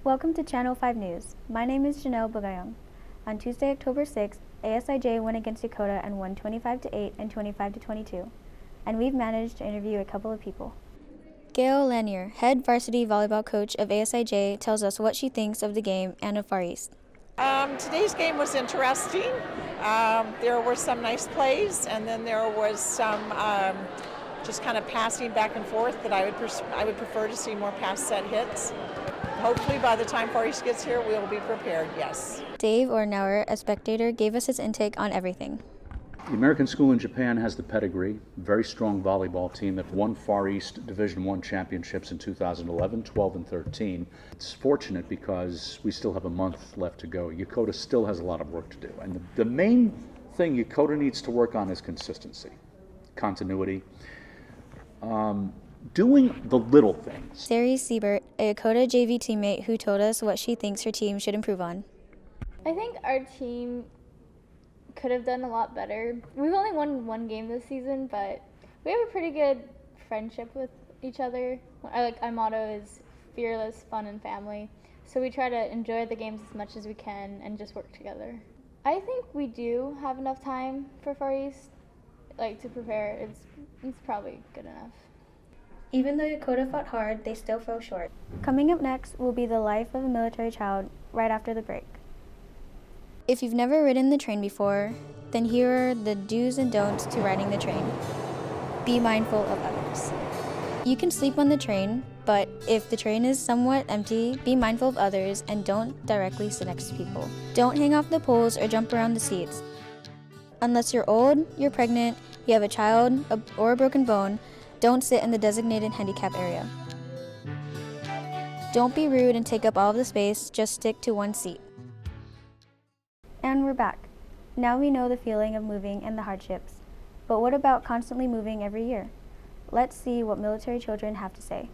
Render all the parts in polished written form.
Welcome to Channel 5 News. My name is Janelle Bugayong. On Tuesday, October 6th, ASIJ went against Dakota and won 25-8 and 25-22. And we've managed to interview a couple of people. Gail Lanier, head varsity volleyball coach of ASIJ, tells us what she thinks of the game and of Far East. Today's game was interesting. There were some nice plays, and then there was some just kind of passing back and forth that I would prefer to see more pass set hits. Hopefully by the time Far East gets here, we'll be prepared, yes. Dave Ornauer, a spectator, gave us his intake on everything. The American school in Japan has the pedigree, very strong volleyball team that won Far East Division I championships in 2011, 12, and 13. It's fortunate because we still have a month left to go. Yokota still has a lot of work to do. And the main thing Yokota needs to work on is consistency, continuity, doing the little things. Sari Siebert, a Yokota JV teammate who told us what she thinks her team should improve on. I think our team could have done a lot better. We've only won one game this season, but we have a pretty good friendship with each other. Our motto is fearless, fun, and family. So we try to enjoy the games as much as we can and just work together. I think we do have enough time for Far East, to prepare. It's probably good enough. Even though Yokota fought hard, they still fell short. Coming up next will be the life of a military child right after the break. If you've never ridden the train before, then here are the do's and don'ts to riding the train. Be mindful of others. You can sleep on the train, but if the train is somewhat empty, be mindful of others and don't directly sit next to people. Don't hang off the poles or jump around the seats. Unless you're old, you're pregnant, you have a child, or a broken bone, don't sit in the designated handicap area. Don't be rude and take up all of the space, just stick to one seat. And we're back. Now we know the feeling of moving and the hardships. But what about constantly moving every year? Let's see what military children have to say.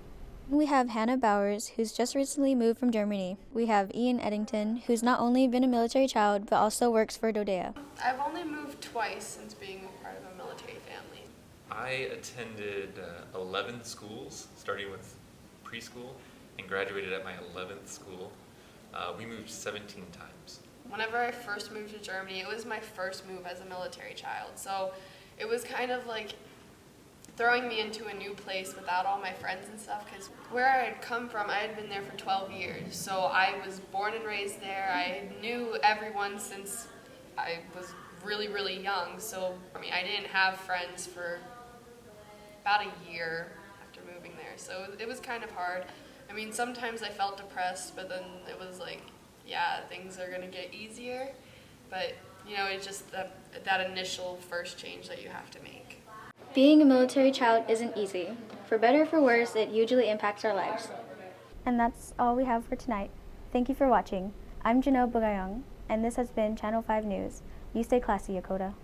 We have Hannah Bowers, who's just recently moved from Germany. We have Ian Eddington, who's not only been a military child, but also works for DoDEA. I've only moved twice since being part of a military family. I attended 11 schools, starting with preschool, and graduated at my 11th school. We moved 17 times. Whenever I first moved to Germany, it was my first move as a military child. So it was kind of like throwing me into a new place without all my friends and stuff, because where I had come from, I had been there for 12 years. So I was born and raised there. I knew everyone since I was really, really young. So I didn't have friends for about a year after moving there. So it was kind of hard. Sometimes I felt depressed, but then it was like, yeah, things are going to get easier, but it's just that initial first change that you have to make. Being a military child isn't easy. For better or for worse, it hugely impacts our lives. And that's all we have for tonight. Thank you for watching. I'm Janelle Bugayong, and this has been Channel 5 News. You stay classy, Yokota.